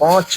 5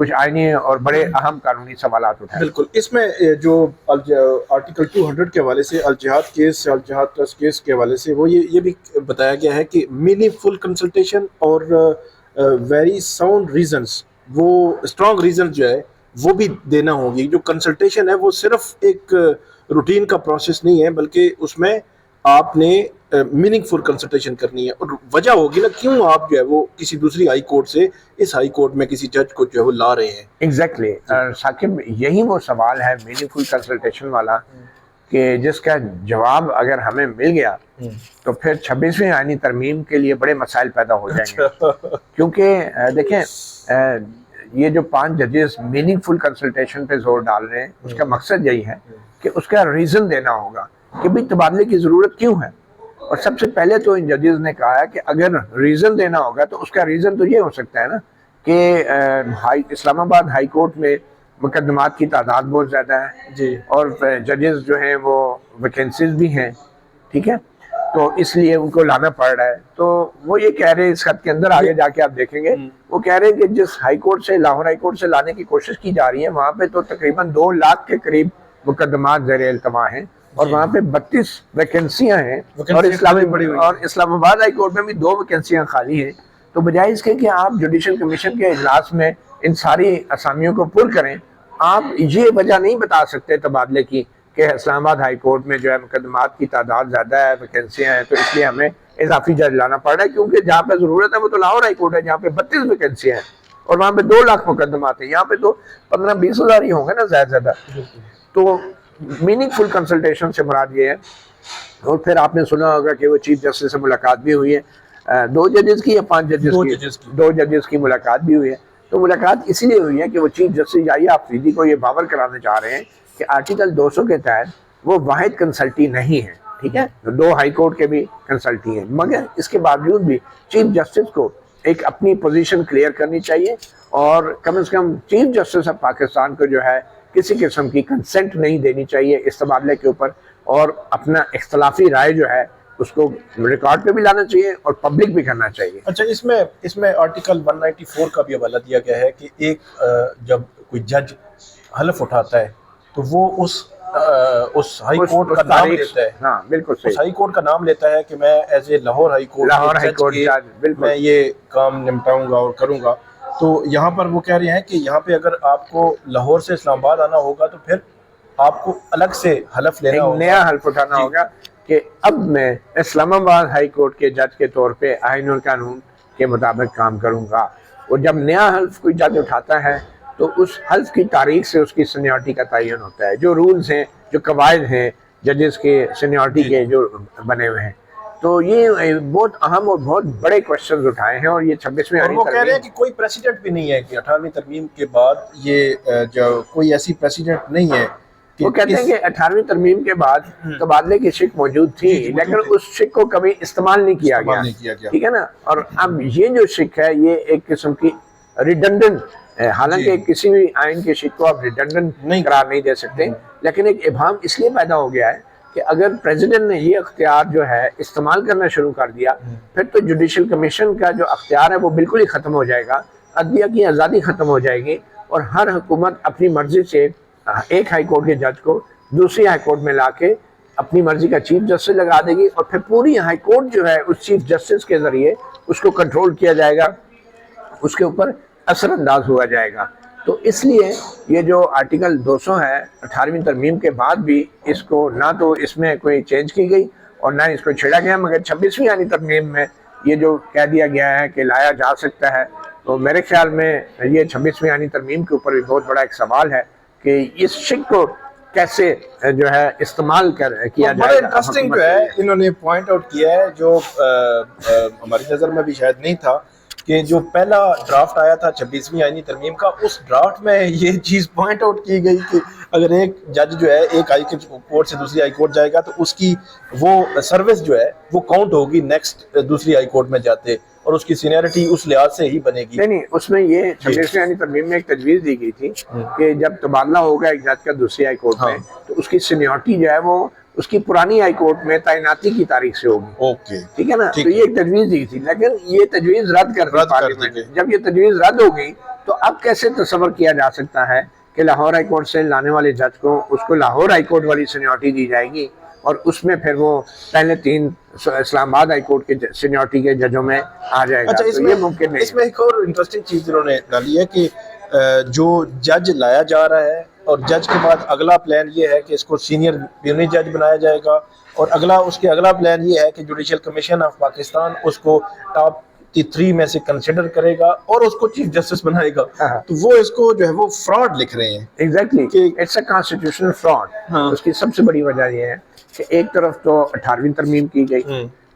کچھ آئینی اور بڑے اہم قانونی سوالات اٹھائے. بالکل. اس میں جو آرٹیکل 200 کے حوالے سے الجہاد کیس، الجہاد ٹرسٹ کیس کے حوالے سے وہ یہ بھی بتایا گیا ہے کہ میننگ فل کنسلٹیشن اور ویری ساؤنڈ ریزنس، وہ اسٹرانگ ریزن جو ہے وہ بھی دینا ہوگی. جو کنسلٹیشن ہے وہ صرف ایک روٹین کا پروسیس نہیں ہے، بلکہ اس میں آپ نے میننگ فل کنسلٹیشن کرنی ہے، اور وجہ ہوگی نا کیوں آپ جو ہے وہ کسی دوسری ہائی کورٹ سے اس ہائی کورٹ میں کسی جج کو جو ہے وہ لا رہے ہیں. ایگزیکٹلی ثاقب، یہی وہ سوال ہے میننگ فل کنسلٹیشن والا کہ جس کا جواب اگر ہمیں مل گیا تو پھر 26ویں آئینی ترمیم کے لیے بڑے مسائل پیدا ہو جائیں گے. کیونکہ دیکھیں یہ جو 5 ججز میننگ فل کنسلٹیشن پہ زور ڈال رہے ہیں، اس کا مقصد یہی ہے کہ اس کا ریزن دینا ہوگا کہ بھئی تبادلے کی ضرورت کیوں ہے. اور سب سے پہلے تو ان ججز نے کہا ہے کہ اگر ریزن دینا ہوگا تو اس کا ریزن تو یہ ہو سکتا ہے نا کہ اسلام آباد ہائی کورٹ میں مقدمات کی تعداد بہت زیادہ ہے جی، اور ججز جو ہیں وہ ویکینسیز بھی ہیں، ٹھیک ہے، تو اس لیے ان کو لانا پڑ رہا ہے. تو وہ یہ کہہ رہے ہیں اس خط کے اندر، آگے جا کے آپ دیکھیں گے وہ کہہ رہے ہیں کہ جس ہائی کورٹ سے، لاہور ہائی کورٹ سے لانے کی کوشش کی جا رہی ہے، وہاں پہ تو تقریباً 2 لاکھ کے قریب مقدمات زیر التوا ہیں اور وہاں پہ 32 ویکینسیاں ہیں، اور اسلام آباد ہائی کورٹ میں بھی 2 ویکینسیاں خالی ہیں. تو بجائے اس کے کہ آپ جوڈیشل کمیشن کے اجلاس میں ان ساری اسامیوں کو پر کریں، آپ یہ وجہ نہیں بتا سکتے تبادلے کی کہ اسلام آباد ہائی کورٹ میں جو ہے مقدمات کی تعداد زیادہ ہے، ویکینسیاں ہیں، تو اس لیے ہمیں اضافی جج لانا پڑ رہا ہے. کیونکہ جہاں پہ ضرورت ہے وہ تو لاہور ہائی کورٹ ہے جہاں پہ 32 ویکینسیاں ہیں اور وہاں پہ 2 لاکھ مقدمات ہیں. یہاں پہ تو 15-20 ہزار ہی ہوں گے نا زیادہ. تو میننگ فل کنسلٹیشن سے مراد یہ ہے. اور پھر آپ نے سنا ہوگا کہ وہ چیف جسٹس سے ملاقات بھی ہوئی ہے، 2 ججز کی یا 5 ججز کی؟ 2 ججز کی ملاقات بھی ہوئی ہے. تو ملاقات اسی لیے ہوئی ہے کہ وہ چیف جسٹس یحییٰ آفریدی کو یہ باور کرانا چاہ رہے ہیں کہ آرٹیکل 200 کے تحت وہ واحد کنسلٹی نہیں ہے، ٹھیک ہے، 2 ہائی کورٹ کے بھی کنسلٹی ہیں. مگر اس کے باوجود بھی چیف جسٹس کو ایک اپنی پوزیشن کلیئر کرنی چاہیے، اور کم از کم چیف جسٹس آف پاکستان کو جو ہے کسی قسم کی کنسنٹ نہیں دینی چاہیے اس تبادلے کے اوپر، اور اپنا اختلافی رائے جو ہے اس کو ریکارڈ پہ بھی لانا چاہیے اور پبلک بھی کرنا چاہیے. اچھا، اس میں آرٹیکل 194 کا بھی حوالہ دیا گیا ہے کہ ایک جب کوئی جج حلف اٹھاتا ہے تو وہ اس ہائی کورٹ کا نام لیتا ہے. ہاں بالکل صحیح. اس ہائی کورٹ کا نام لیتا ہے کہ میں as a Lahore high court جج میں یہ کام نمٹاؤں گا اور کروں گا. تو یہاں پر وہ کہہ رہے ہیں کہ یہاں پہ اگر آپ کو لاہور سے اسلام آباد آنا ہوگا تو پھر آپ کو الگ سے حلف لینا ہوگا، نیا حلف اٹھانا ہوگا کہ اب میں اسلام آباد ہائی کورٹ کے جج کے طور پہ آئین اور قانون کے مطابق کام کروں گا. اور جب نیا حلف کوئی جج اٹھاتا ہے تو اس حلف کی تاریخ سے اس کی سینیورٹی کا تعین ہوتا ہے. جو رولز ہیں، جو قواعد ہیں ججز کے سینیورٹی کے جو بنے ہوئے ہیں، تو یہ بہت اہم اور بہت بڑے کوشچنز اٹھائے ہیں. اور یہ 26ویں اور وہ کہہ رہے ہیں کہ کوئی پریسیڈنٹ بھی نہیں ہے کہ 18ویں ترمیم کے بعد یہ جو کوئی ایسی پریسیڈنٹ نہیں ہے. وہ کہتے ہیں کہ 18ویں ترمیم کے بعد تبادلے کی شک موجود تھی لیکن اس شک کو کبھی استعمال نہیں کیا گیا، ٹھیک ہے نا. اور اب یہ جو شک ہے یہ ایک قسم کی ریڈنڈنٹ، حالانکہ کسی بھی آئین کے شک کو آپ ریڈنڈنٹ قرار نہیں دے سکتے، لیکن ایک ابہام اس لیے پیدا ہو گیا ہے کہ اگر پریزیڈنٹ نے یہ اختیار جو ہے استعمال کرنا شروع کر دیا پھر تو جوڈیشل کمیشن کا جو اختیار ہے وہ بالکل ہی ختم ہو جائے گا، عدلیہ کی آزادی ختم ہو جائے گی، اور ہر حکومت اپنی مرضی سے ایک ہائی کورٹ کے جج کو دوسری ہائی کورٹ میں لا کے اپنی مرضی کا چیف جسٹس لگا دے گی، اور پھر پوری ہائی کورٹ جو ہے اس چیف جسٹس کے ذریعے اس کو کنٹرول کیا جائے گا، اس کے اوپر اثر انداز ہوا جائے گا. تو اس لیے یہ جو آرٹیکل 200 ہے 18ویں ترمیم کے بعد بھی اس کو نہ تو اس میں کوئی چینج کی گئی اور نہ اس کو چھیڑا گیا، مگر 26ویں آئینی ترمیم میں یہ جو کہہ دیا گیا ہے کہ لایا جا سکتا ہے. تو میرے خیال میں یہ 26ویں آئینی ترمیم کے اوپر بھی بہت بڑا ایک سوال ہے کہ اس شک کو کیسے جو ہے استعمال کیا جائے. بڑا انٹرسٹنگ جو ہے انہوں نے پوائنٹ آؤٹ کیا ہے جو ہماری نظر میں بھی شاید نہیں تھا، کہ جو پہلا ڈرافٹ آیا تھا 26ویں آئینی ترمیم کا، اس ڈرافٹ میں یہ چیز پوائنٹ آؤٹ کی گئی کہ اگر ایک جج جو ہے ایک ہائی کورٹ سے دوسری ہائی کورٹ جائے گا تو اس کی وہ سروس جو ہے وہ کاؤنٹ ہوگی نیکسٹ دوسری ہائی کورٹ میں جاتے، اور اس کی سینیئرٹی اس لحاظ سے ہی بنے گی. نہیں، اس میں یہ 26ویں آئینی ترمیم میں ایک تجویز دی گئی تھی کہ جب تبادلہ ہوگا ایک جج کا دوسری ہائی کورٹ میں تو اس کی سینیورٹی جو ہے وہ اس کی پرانی ہائی کورٹ میں تعیناتی کی تاریخ سے ہوگی. اوکے، ٹھیک ہے نا. تو یہ ایک تجویز دی تھی لیکن یہ تجویز رد کر دی پارلیمنٹ. جب یہ تجویز رد ہو گئی تو اب کیسے تصور کیا جا سکتا ہے کہ لاہور ہائی کورٹ سے لانے والے جج کو اس کو لاہور ہائی کورٹ والی سینیورٹی دی جائے گی اور اس میں پھر وہ پہلے 3 اسلام آباد ہائی کورٹ کے سینیورٹی کے ججوں میں آ جائے گا؟ اچھا، اس تو میں یہ ممکن نہیں اس میں ایک اور انٹرسٹنگ چیز انہوں نے ڈالی ہے کہ جو جج لایا جا رہا ہے اور جج کے بعد اگلا پلان یہ ہے کہ اس کو سینئر بیونی جج بنایا جائے گا، اور اس کے اگلا پلان یہ ہے کہ جوڈیشل کمیشن آف پاکستان اس کو ٹاپ 3 میں سے کنسیڈر کرے گا اور اس کو چیف جسٹس بنائے گا. تو وہ اس کو جو ہے وہ فراڈ لکھ رہے ہیں. Exactly, it's a constitutional fraud. اس کی سب سے بڑی وجہ یہ ہے کہ ایک طرف تو 18ویں ترمیم کی گئی،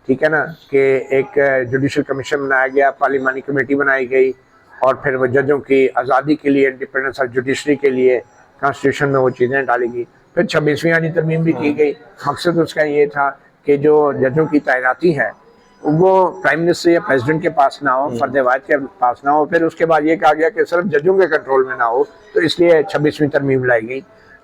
ٹھیک ہے نا، کہ ایک جوڈیشل کمیشن بنایا گیا، پارلیمانی کمیٹی بنائی گئی، اور پھر وہ ججوں کی آزادی کے لیے، انڈیپینڈنس آف جوڈیشری کے لیے کانسٹیٹیوشن میں وہ چیزیں ڈالی گئی. پھر 26ویں آئینی ترمیم بھی کی گئی. مقصد اس کا یہ تھا کہ جو ججوں کی تعیناتی ہے وہ پرائم منسٹر یا پریزیڈنٹ کے پاس نہ ہو، فرد واحد کے پاس نہ ہو. پھر اس کے بعد یہ کہا گیا کہ صرف ججوں کے کنٹرول میں نہ ہو، تو اس لیے 26ویں ترمیم لائی گئی.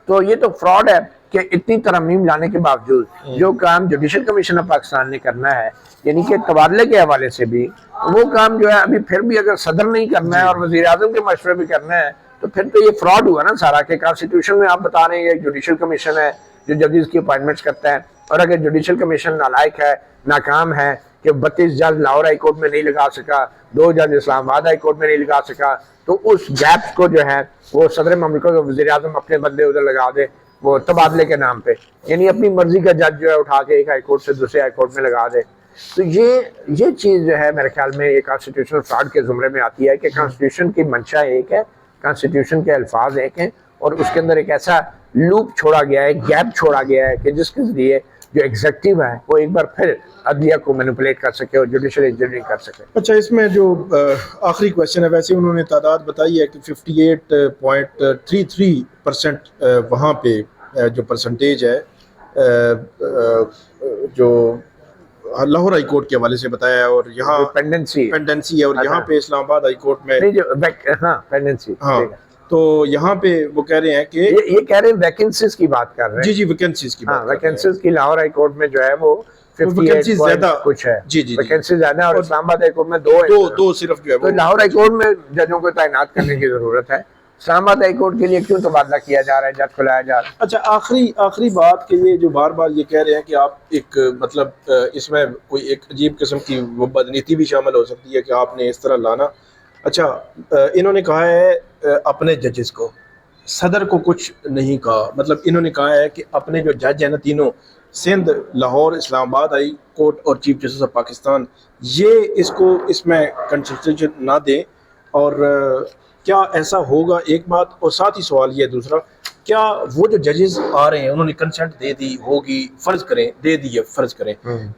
تو یہ تو فراڈ ہے کہ اتنی ترمیم لانے کے باوجود جو کام جوڈیشل کمیشن آف پاکستان نے کرنا ہے، یعنی کہ تبادلے کے حوالے سے بھی وہ کام جو ہے ابھی پھر بھی اگر صدر نہیں کرنا ہے اور وزیر اعظم کے مشورے بھی کرنا ہے، تو پھر تو یہ فراڈ ہوا نا سارا. کہ کانسٹیٹیوشن میں آپ بتا رہے ہیں کہ جوڈیشل کمیشن ہے جو ججز کی اپوائنٹمنٹس کرتا ہے، اور اگر جوڈیشل کمیشن نالائق ہے، ناکام ہے، کہ 32 جج لاہور ہائی کورٹ میں نہیں لگا سکا، 2 جج اسلام آباد ہائی کورٹ میں نہیں لگا سکا، تو اس گیپ کو جو ہے وہ صدر مملکت اور وزیر اعظم اپنے بندے ادھر لگا دے وہ تبادلے کے نام پہ، یعنی اپنی مرضی کا جج جو ہے اٹھا کے ایک ہائی کورٹ سے دوسرے ہائی کورٹ میں لگا دے. تو یہ چیز جو ہے میرے خیال میں یہ کانسٹیٹیوشنل فراڈ کے زمرے میں آتی ہے کہ کانسٹیٹیوشن کی منشا ایک ہے، کانسٹیٹیوشن کے الفاظ ایک ہیں، اور اس کے اندر ایک ایسا لوپ چھوڑا گیا ہے، گیپ چھوڑا گیا ہے کہ جس کے ذریعے جو ایگزیکٹو ہے وہ ایک بار پھر عدلیہ کو مینیپولیٹ کر سکے اور جوڈیشل انجینئرنگ کر سکے. اچھا، اس میں جو آخری کویشچن ہے، ویسے انہوں نے تعداد بتائی ہے کہ 58.33% وہاں پہ جو پرسنٹیج ہے جو لاہور ہائی کورٹ کے حوالے سے بتایا ہے، اور یہاں پینڈنسی ہے، اور یہاں پہ اسلام آباد ہائی کورٹ میں پینڈنسی. تو یہاں پہ وہ کہہ رہے ہیں کہ یہ کہہ رہے ہیں ویکنسیز کی بات کر رہے ہیں. جی ویکنسیز کی بات، ویکنسیز کی لاہور ہائی کورٹ میں جو ہے وہ 58 زیادہ کچھ ہے. جی ویکنسی زیادہ، اور اسلام آباد ہائی کورٹ میں دو صرف جو ہے. تو لاہور ہائی کورٹ میں ججوں کو تعینات کرنے کی ضرورت ہے. اسلام آباد ہائی کورٹ کے لیے کیوں تبادلہ کیا جا رہا ہے، جج کو لایا جا رہا ہے؟ اچھا، آخری بات کہ یہ جو بار بار یہ کہہ رہے ہیں کہ آپ ایک مطلب اس میں کوئی ایک عجیب قسم کی وہ بدنیتی بھی شامل ہو سکتی ہے کہ آپ نے اس طرح لانا. اچھا، انہوں نے کہا ہے اپنے ججز کو، صدر کو کچھ نہیں کہا. مطلب انہوں نے کہا ہے کہ اپنے جو جج ہیں نا تینوں، سندھ، لاہور، اسلام آباد ہائی کورٹ اور چیف جسٹس آف پاکستان، یہ اس میں کنسلٹیشن نہ دیں. اور کیا ایسا ہوگا؟ ایک بات. اور ساتھ ہی سوال یہ ہے دوسرا، کیا وہ جو ججز آ رہے ہیں انہوں نے کنسنٹ دے دی ہوگی، فرض کریں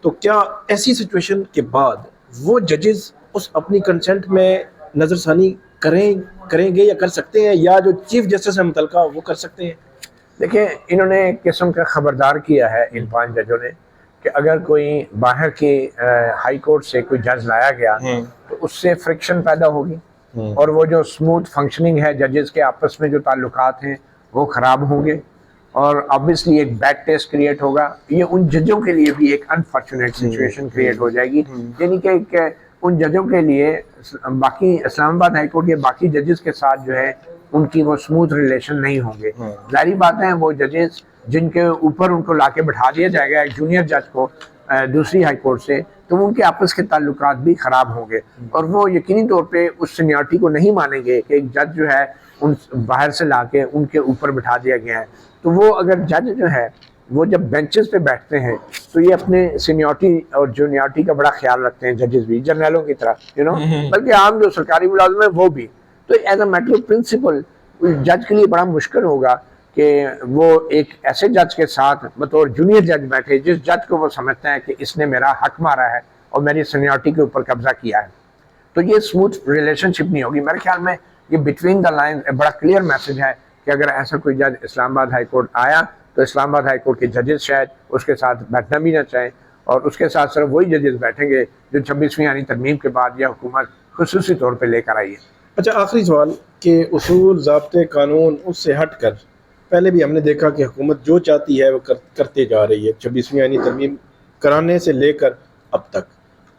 تو کیا ایسی سچویشن کے بعد وہ ججز اس اپنی کنسنٹ میں نظر ثانی کریں گے یا کر سکتے ہیں، یا جو چیف جسٹس ہے متعلقہ وہ کر سکتے ہیں؟ دیکھیں، انہوں نے ایک قسم کا خبردار کیا ہے ان 5 ججوں نے کہ اگر کوئی باہر کی ہائی کورٹ سے کوئی جج لایا گیا تو اس سے فرکشن پیدا ہوگی، اور وہ جو اسموتھ فنکشننگ ہے ججز کے آپس میں جو تعلقات ہیں وہ خراب ہوں گے، اور آبویسلی ایک بیڈ ٹیسٹ کریٹ ہوگا. یہ ان ججوں کے لیے بھی ایک انفارچونیٹ سچویشن کریٹ ہو جائے گی، یعنی کہ ان ججوں کے لیے باقی اسلام آباد ہائی کورٹ کے باقی ججز کے ساتھ جو ہے ان کی وہ اسموتھ ریلیشن نہیں ہوں گے. ظاہری بات ہے، وہ ججز جن کے اوپر ان کو لا کے بٹھا دیا جائے گا ایک جونیئر جج کو دوسری ہائی کورٹ سے، تو ان کے آپس کے تعلقات بھی خراب ہوں گے، اور وہ یقینی طور پہ اس سینیورٹی کو نہیں مانیں گے کہ ایک جج جو ہے ان باہر سے لا کے ان کے اوپر بٹھا دیا گیا ہے. تو وہ اگر جج جو ہے وہ جب بینچز پہ بیٹھتے ہیں تو یہ اپنے سینیورٹی اور جونیورٹی کا بڑا خیال رکھتے ہیں، ججز بھی جرنیلوں کی طرح بلکہ عام جو سرکاری ملازم ہیں وہ بھی. تو as a matter of principle جج کے لیے بڑا مشکل ہوگا کہ وہ ایک ایسے جج کے ساتھ بطور جونیئر جج بیٹھے جس جج کو وہ سمجھتا ہے کہ اس نے میرا حق مارا ہے اور میری سینیورٹی کے اوپر قبضہ کیا ہے. تو یہ اسموتھ ریلیشن شپ نہیں ہوگی. میرے خیال میں یہ بٹوین دا لائن بڑا کلیئر میسج ہے کہ اگر ایسا کوئی جج اسلام آباد ہائی کورٹ آیا تو اسلام آباد ہائی کورٹ کے ججز شاید اس کے ساتھ بیٹھنا بھی نہ چاہیں، اور اس کے ساتھ صرف وہی ججز بیٹھیں گے جو 26ویں آئینی ترمیم کے بعد یہ حکومت خصوصی طور پہ لے کر آئی ہے. اچھا، آخری سوال کہ اصول، ضابطے، قانون اس سے ہٹ کر پہلے بھی ہم نے دیکھا کہ حکومت جو چاہتی ہے وہ کرتے جا رہی ہے 26ویں آئینی ترمیم کرانے سے لے کر اب تک.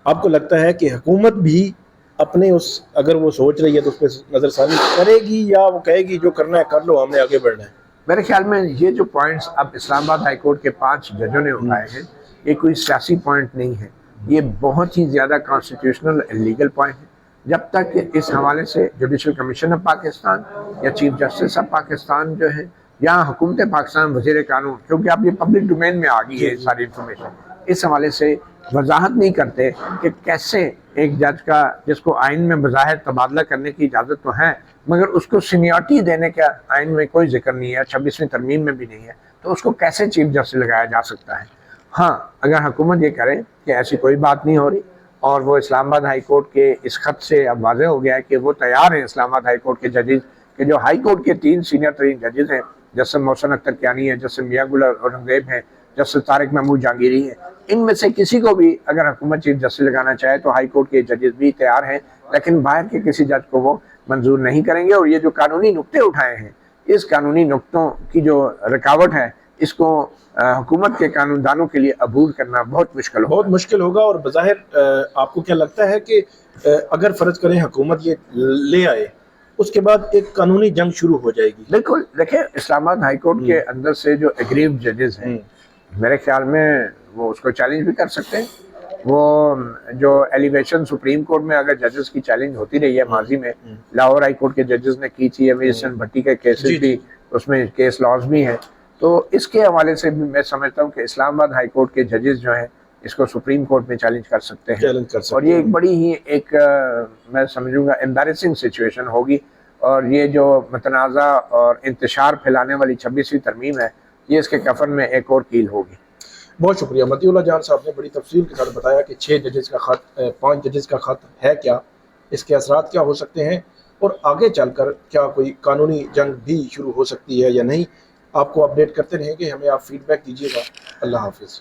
آپ کو لگتا ہے کہ حکومت بھی اپنے اس اگر وہ سوچ رہی ہے تو اس پہ نظر ثانی کرے گی یا وہ کہے گی جو کرنا ہے کر لو، ہم نے آگے بڑھنا ہے؟ میرے خیال میں یہ جو پوائنٹس اب اسلام آباد ہائی کورٹ کے 5 ججوں نے اٹھائے ہیں یہ کوئی سیاسی پوائنٹ نہیں ہے، یہ بہت ہی زیادہ کانسٹیٹیوشنل لیگل پوائنٹ ہے۔ جب تک اس حوالے سے جوڈیشل کمیشن آف پاکستان یا چیف جسٹس آف پاکستان جو ہے یا حکومت پاکستان وزیر قانون، کیونکہ اب یہ پبلک ڈومین میں آ گئی ہے ساری انفارمیشن، اس حوالے سے وضاحت نہیں کرتے کہ کیسے ایک جج کا جس کو آئین میں بظاہر تبادلہ کرنے کی اجازت تو ہے مگر اس کو سینیورٹی دینے کا آئین میں کوئی ذکر نہیں ہے، 26ویں ترمیم میں بھی نہیں ہے، تو اس کو کیسے چیف جسٹس لگایا جا سکتا ہے؟ ہاں اگر حکومت یہ کرے کہ ایسی کوئی بات نہیں ہو رہی اور وہ اسلام آباد ہائی کورٹ کے اس خط سے اب واضح ہو گیا ہے کہ وہ تیار ہیں اسلام آباد ہائی کورٹ کے ججز کہ جو ہائی کورٹ کے 3 سینئر ترین ججز ہیں، جسٹس محسن اختر کیانی ہے، جسٹس میاں گل اورنگزیب ہیں، جسٹس طارق محمود جہانگیری ہیں، ان میں سے کسی کو بھی اگر حکومت چیف جسٹس لگانا چاہے تو ہائی کورٹ کے ججز بھی تیار ہیں، لیکن باہر کے کسی جج کو وہ منظور نہیں کریں گے۔ اور یہ جو قانونی نقطے اٹھائے ہیں اس قانونی نقطوں کی جو رکاوٹ ہے اس کو حکومت کے قانون دانوں کے لیے عبور کرنا بہت مشکل ہوگا۔ بہت مشکل ہوگا، اور بظاہر آپ کو کیا لگتا ہے کہ اگر فرض کریں حکومت یہ لے آئے اس کے بعد ایک قانونی جنگ شروع ہو جائے گی؟ بالکل، دیکھیں اسلام آباد ہائی کورٹ کے اندر سے جو اگریوڈ ججز ہیں میرے خیال میں وہ اس کو چیلنج بھی کر سکتے ہیں۔ وہ جو ایلیویشن سپریم کورٹ میں اگر ججز کی چیلنج ہوتی رہی ہے ماضی میں، لاہور ہائی کورٹ کے ججز نے کی تھی، امیر حسین بھٹی کے کیسز بھی اس میں کیس لاز بھی ہیں، تو اس کے حوالے سے بھی میں سمجھتا ہوں کہ اسلام آباد ہائی کورٹ کے ججز جو ہیں اس کو سپریم کورٹ میں چیلنج کر سکتے ہیں، اور یہ ایک بڑی ہی ایک میں سمجھوں گا امبیرسنگ سچویشن ہوگی، اور یہ جو متنازع اور انتشار پھیلانے والی 26ویں ترمیم ہے یہ اس کے کفن میں ایک اور کیل ہوگی۔ بہت شکریہ مطیع اللہ جان صاحب نے بڑی تفصیل کے ساتھ بتایا کہ 6 ججز کا خط 5 ججز کا خط ہے کیا، اس کے اثرات کیا ہو سکتے ہیں، اور آگے چل کر کیا کوئی قانونی جنگ بھی شروع ہو سکتی ہے یا نہیں۔ آپ کو اپڈیٹ کرتے رہیں گے، ہمیں آپ فیڈ بیک دیجیے گا۔ اللہ حافظ۔